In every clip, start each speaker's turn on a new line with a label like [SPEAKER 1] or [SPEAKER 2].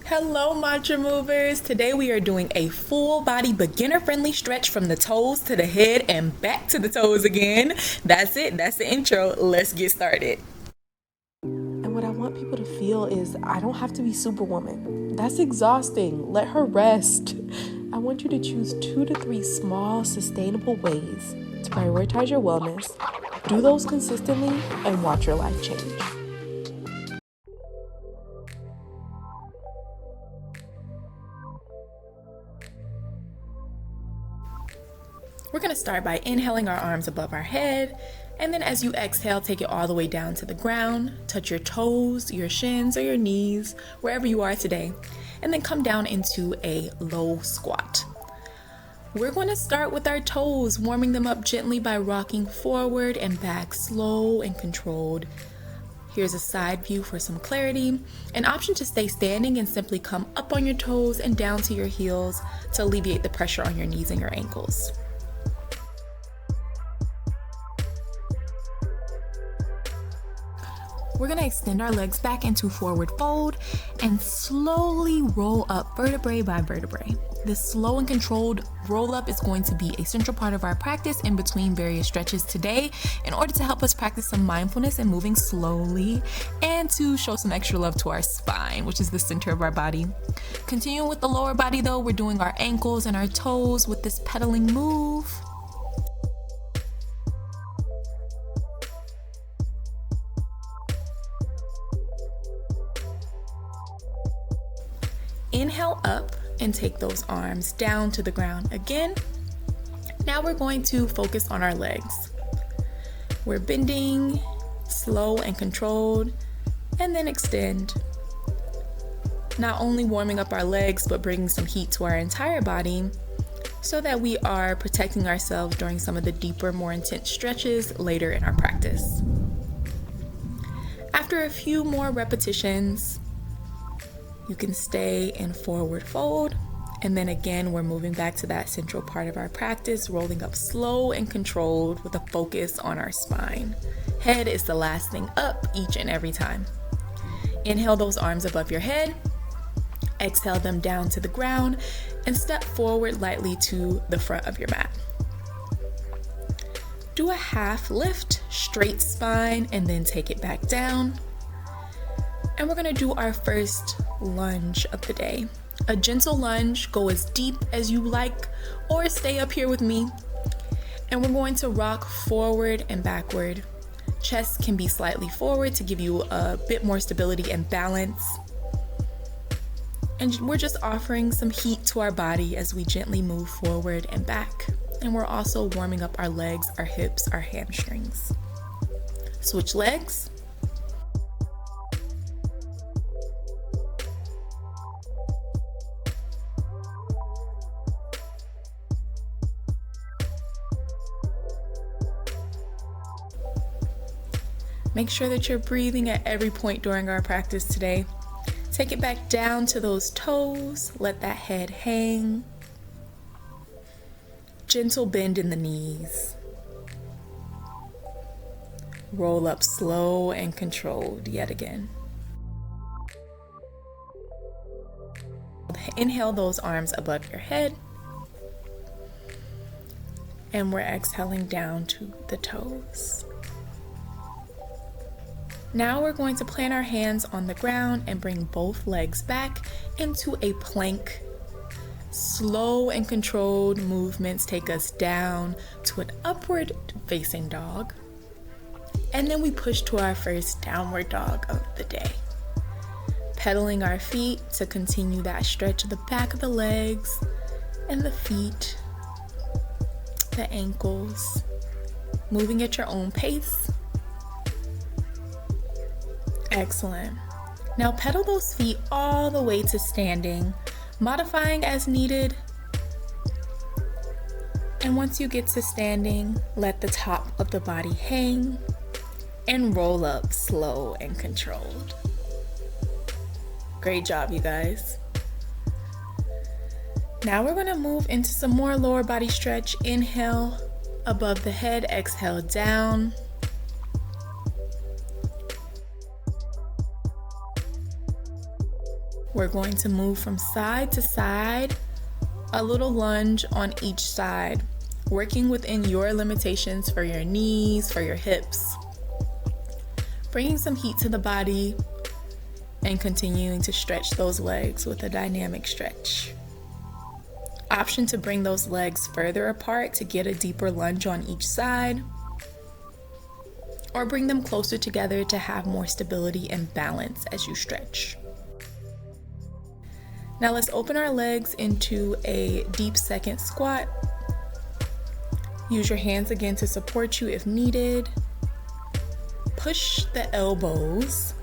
[SPEAKER 1] Hello, mantra movers. Today we are doing a full body beginner friendly stretch from the toes to the head and back to the toes again. That's it. That's the intro. Let's get started.
[SPEAKER 2] And what I want people to feel is I don't have to be Superwoman. That's exhausting. Let her rest. I want you to choose 2 to 3 small, sustainable ways to prioritize your wellness, do those consistently, and watch your life change.
[SPEAKER 1] We're going to start by inhaling our arms above our head. And then as you exhale, take it all the way down to the ground. Touch your toes, your shins, or your knees, wherever you are today. And then come down into a low squat. We're going to start with our toes, warming them up gently by rocking forward and back, slow and controlled. Here's a side view for some clarity. An option to stay standing and simply come up on your toes and down to your heels to alleviate the pressure on your knees and your ankles. We're going to extend our legs back into forward fold and slowly roll up vertebrae by vertebrae. This slow and controlled roll up is going to be a central part of our practice in between various stretches today in order to help us practice some mindfulness and moving slowly and to show some extra love to our spine, which is the center of our body. Continuing with the lower body though, we're doing our ankles and our toes with this pedaling move. Inhale up and take those arms down to the ground again. Now we're going to focus on our legs. We're bending, slow and controlled, and then extend. Not only warming up our legs, but bringing some heat to our entire body so that we are protecting ourselves during some of the deeper, more intense stretches later in our practice. After a few more repetitions, you can stay in forward fold, and then again we're moving back to that central part of our practice, rolling up slow and controlled with a focus on our spine. Head is the last thing up each and every time. Inhale those arms above your head, exhale them down to the ground, and step forward lightly to the front of your mat. Do a half lift, straight spine, and then take it back down. And we're gonna do our first lunge of the day. A gentle lunge, go as deep as you like or stay up here with me. And we're going to rock forward and backward. Chest can be slightly forward to give you a bit more stability and balance. And we're just offering some heat to our body as we gently move forward and back. And we're also warming up our legs, our hips, our hamstrings. Switch legs. Make sure that you're breathing at every point during our practice today. Take it back down to those toes. Let that head hang. Gentle bend in the knees. Roll up slow and controlled yet again. Inhale those arms above your head. And we're exhaling down to the toes. Now we're going to plant our hands on the ground and bring both legs back into a plank. Slow and controlled movements take us down to an upward facing dog. And then we push to our first downward dog of the day. Pedaling our feet to continue that stretch of the back of the legs and the feet, the ankles, moving at your own pace. Excellent. Now pedal those feet all the way to standing, modifying as needed. And once you get to standing, let the top of the body hang and roll up slow and controlled. Great job, you guys. Now we're going to move into some more lower body stretch. Inhale above the head, exhale down. We're going to move from side to side, a little lunge on each side, working within your limitations for your knees, for your hips. Bringing some heat to the body and continuing to stretch those legs with a dynamic stretch. Option to bring those legs further apart to get a deeper lunge on each side, or bring them closer together to have more stability and balance as you stretch. Now let's open our legs into a deep second squat. Use your hands again to support you if needed. Push the elbows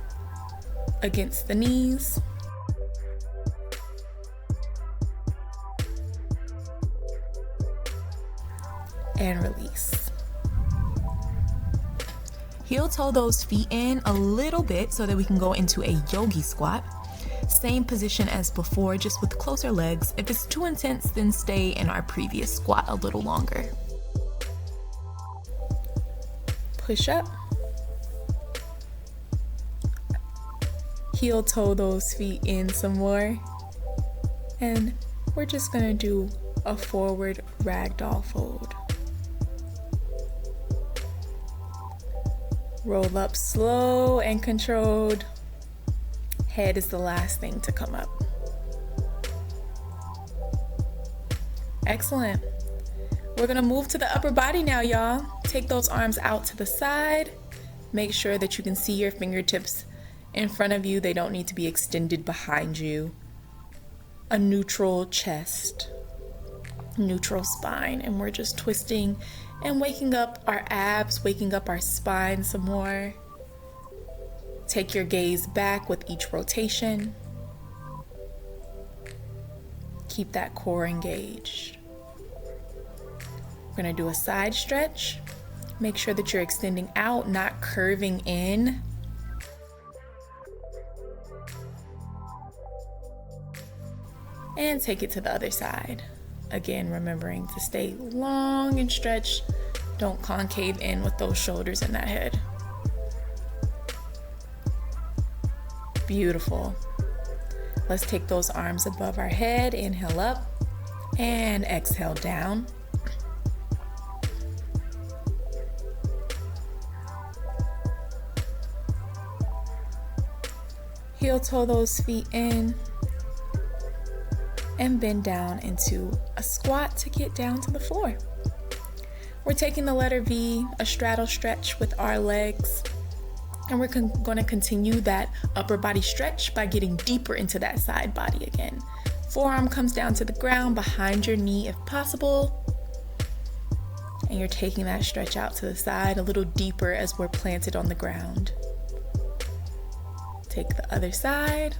[SPEAKER 1] against the knees. And release. Heel toe those feet in a little bit so that we can go into a yogi squat. Same position as before, just with closer legs. If it's too intense, then stay in our previous squat a little longer. Push up. Heel toe those feet in some more. And we're just gonna do a forward ragdoll fold. Roll up slow and controlled. Head is the last thing to come up. Excellent. We're gonna move to the upper body now, y'all. Take those arms out to the side. Make sure that you can see your fingertips in front of you. They don't need to be extended behind you. A neutral chest, neutral spine, and we're just twisting and waking up our abs, waking up our spine some more. Take your gaze back with each rotation. Keep that core engaged. We're gonna do a side stretch. Make sure that you're extending out, not curving in. And take it to the other side. Again, remembering to stay long and stretch. Don't concave in with those shoulders and that head. Beautiful. Let's take those arms above our head. Inhale up and exhale down. Heel toe those feet in and bend down into a squat to get down to the floor. We're taking the letter V, a straddle stretch with our legs, and we're going to continue that upper body stretch by getting deeper into that side body again. Forearm comes down to the ground behind your knee if possible, and you're taking that stretch out to the side a little deeper as we're planted on the ground. Take the other side.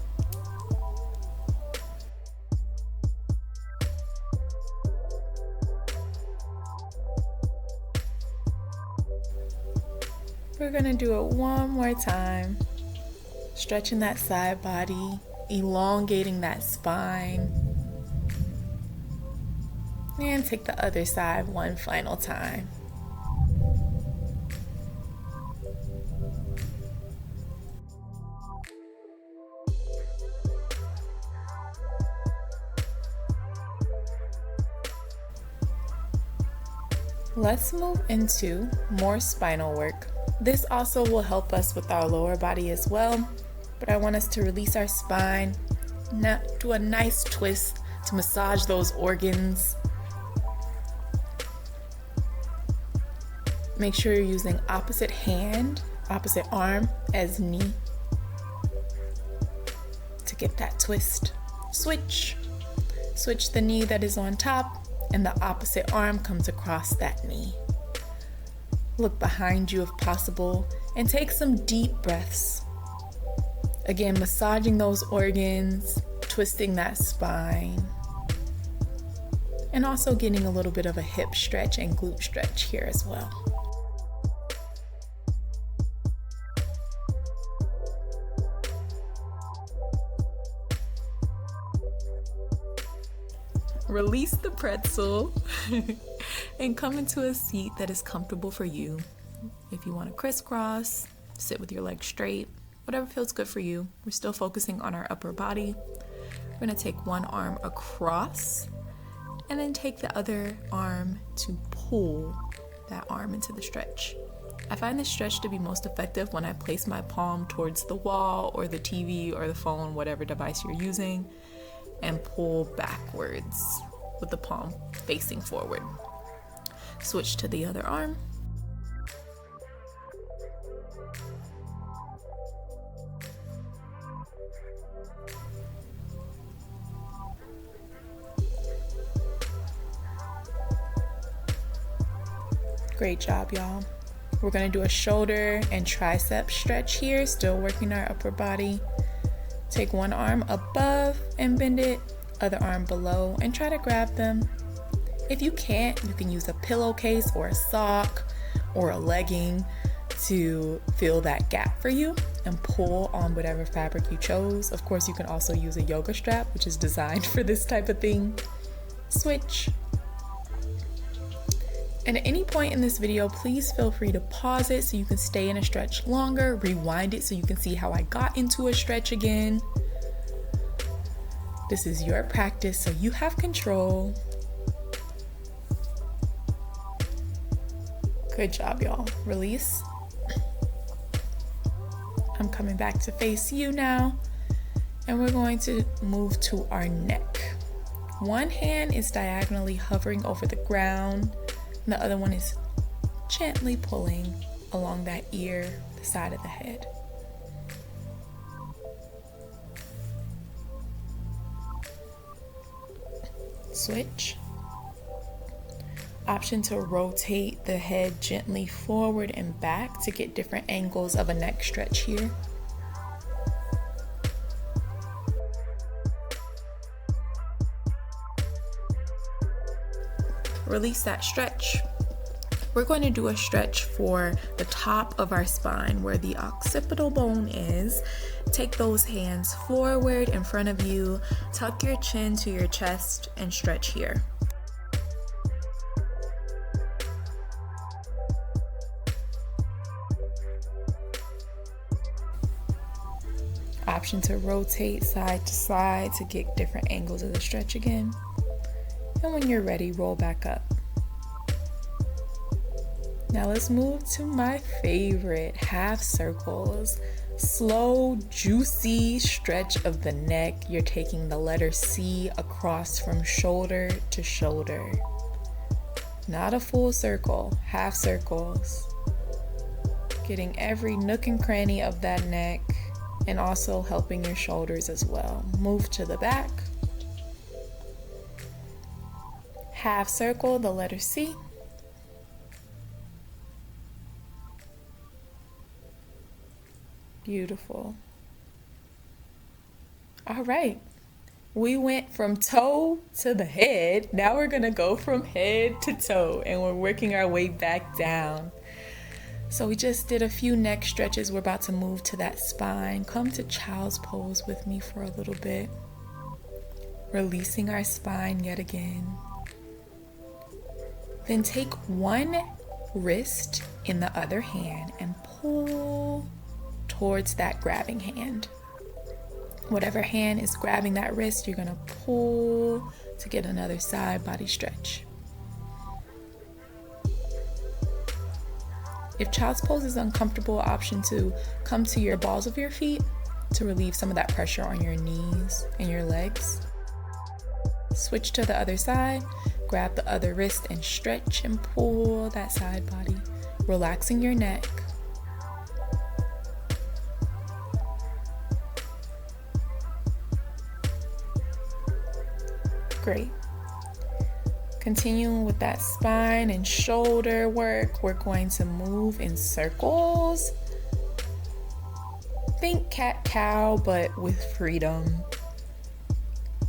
[SPEAKER 1] We're gonna do it one more time. Stretching that side body, elongating that spine. And take the other side one final time. Let's move into more spinal work. This also will help us with our lower body as well, but I want us to release our spine, now do a nice twist to massage those organs. Make sure you're using opposite hand, opposite arm as knee to get that twist. Switch the knee that is on top and the opposite arm comes across that knee. Look behind you if possible and take some deep breaths. Again, massaging those organs, twisting that spine, and also getting a little bit of a hip stretch and glute stretch here as well. Release the pretzel and come into a seat that is comfortable for you. If you want to crisscross, sit with your legs straight. whatever feels good for you. We're still focusing on our upper body. We're gonna take one arm across and then take the other arm to pull that arm into the stretch. I find this stretch to be most effective when I place my palm towards the wall or the TV or the phone, whatever device you're using, and pull backwards with the palm facing forward. Switch to the other arm. Great job, y'all. We're gonna do a shoulder and tricep stretch here, still working our upper body. Take one arm above and bend it, other arm below, and try to grab them. If you can't, you can use a pillowcase or a sock or a legging to fill that gap for you and pull on whatever fabric you chose. Of course, you can also use a yoga strap, which is designed for this type of thing. Switch. And at any point in this video, please feel free to pause it so you can stay in a stretch longer, rewind it so you can see how I got into a stretch again. This is your practice, so you have control. Good job, y'all. Release. I'm coming back to face you now, and we're going to move to our neck. One hand is diagonally hovering over the ground, and the other one is gently pulling along that ear, the side of the head. Switch. Option to rotate the head gently forward and back to get different angles of a neck stretch here. Release that stretch. We're going to do a stretch for the top of our spine where the occipital bone is. Take those hands forward in front of you, tuck your chin to your chest, and stretch here. Option to rotate side to side to get different angles of the stretch again. And when you're ready, roll back up. Now let's move to my favorite, half circles. Slow, juicy stretch of the neck. You're taking the letter C across from shoulder to shoulder. Not a full circle, half circles. Getting every nook and cranny of that neck and also helping your shoulders as well. Move to the back. Half circle, the letter C. Beautiful. All right. We went from toe to the head. Now we're gonna go from head to toe and we're working our way back down. So we just did a few neck stretches. We're about to move to that spine. Come to child's pose with me for a little bit. Releasing our spine yet again. Then take one wrist in the other hand and pull towards that grabbing hand. Whatever hand is grabbing that wrist, you're gonna pull to get another side body stretch. If child's pose is uncomfortable, option to come to your balls of your feet to relieve some of that pressure on your knees and your legs. Switch to the other side, grab the other wrist and stretch and pull that side body, relaxing your neck. Great. Continuing with that spine and shoulder work, we're going to move in circles. Think cat-cow, but with freedom.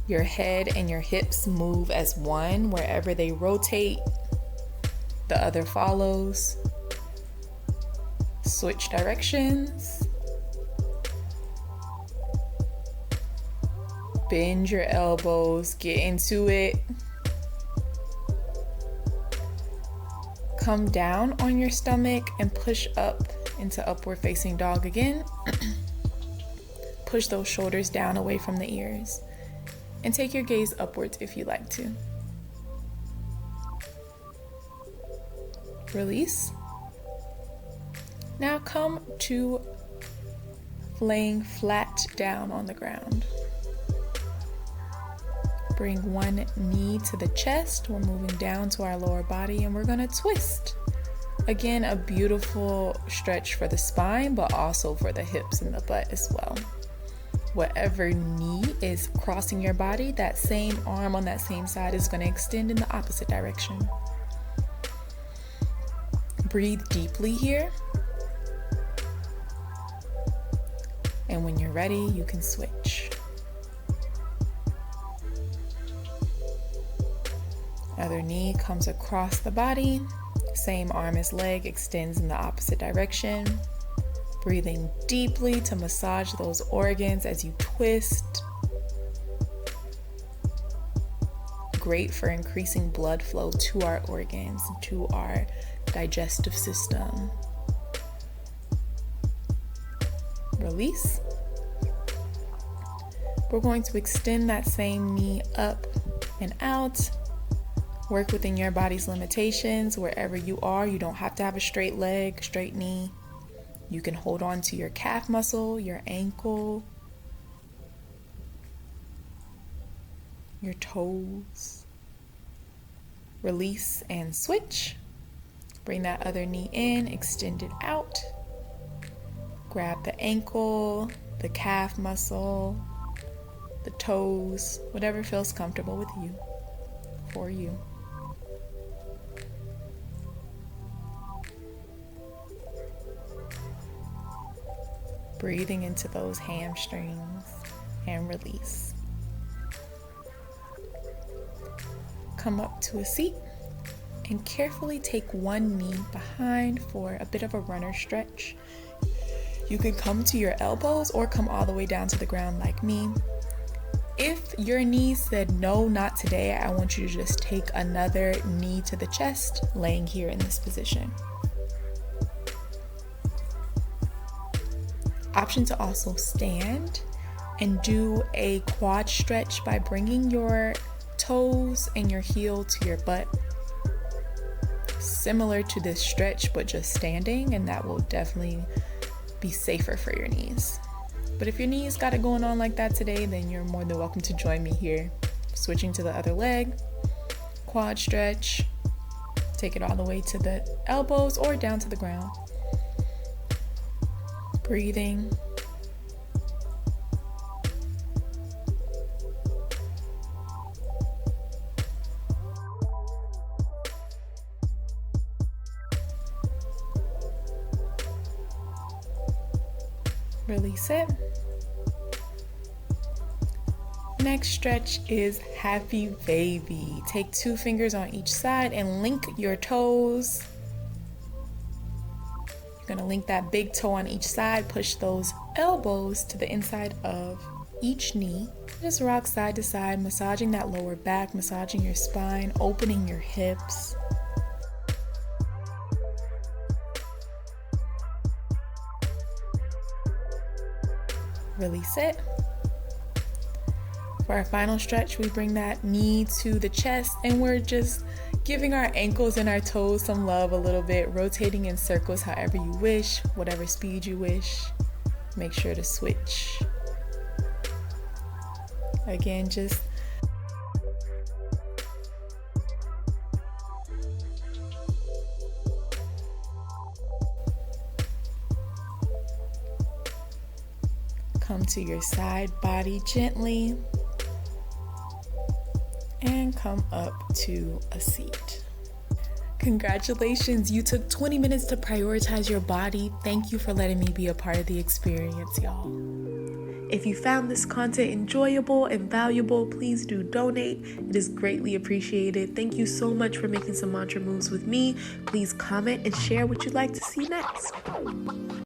[SPEAKER 1] Your head and your hips move as one. Wherever they rotate, the other follows. Switch directions. Bend your elbows, get into it. Come down on your stomach and push up into upward facing dog again. push those shoulders down away from the ears. And take your gaze upwards if you like to. Release. Now come to laying flat down on the ground. Bring one knee to the chest. We're moving down to our lower body and we're gonna twist. Again, a beautiful stretch for the spine, but also for the hips and the butt as well. Whatever knee is crossing your body, that same arm on that same side is gonna extend in the opposite direction. Breathe deeply here. And when you're ready, you can switch. Other knee comes across the body. Same arm as leg extends in the opposite direction. Breathing deeply to massage those organs as you twist. Great for increasing blood flow to our organs, to our digestive system. Release. We're going to extend that same knee up and out. Work within your body's limitations. Wherever you are, you don't have to have a straight leg, straight knee. You can hold on to your calf muscle, your ankle, your toes. Release and switch. Bring that other knee in, extend it out. Grab the ankle, the calf muscle, the toes, whatever feels comfortable with you, for you. Breathing into those hamstrings and release. Come up to a seat and carefully take one knee behind for a bit of a runner stretch. You can come to your elbows or come all the way down to the ground like me. If your knees said no, not today, I want you to just take another knee to the chest, laying here in this position. Option to also stand and do a quad stretch by bringing your toes and your heel to your butt. Similar to this stretch, but just standing, and that will definitely be safer for your knees. But if your knees got it going on like that today, then you're more than welcome to join me here. Switching to the other leg, quad stretch, take it all the way to the elbows or down to the ground. Breathing. Release it. Next stretch is happy baby. Take 2 fingers on each side and link your toes. You're gonna link that big toe on each side, push those elbows to the inside of each knee. Just rock side to side, massaging that lower back, massaging your spine, opening your hips. Release it. For our final stretch, we bring that knee to the chest and we're just giving our ankles and our toes some love a little bit, rotating in circles however you wish, whatever speed you wish. Make sure to switch. Again, just come to your side body gently and come up to a seat. Congratulations, you took 20 minutes to prioritize your body. Thank you for letting me be a part of the experience, y'all. If you found this content enjoyable and valuable, please do donate. It is greatly appreciated. Thank you so much for making some mantra moves with me. Please comment and share what you'd like to see next.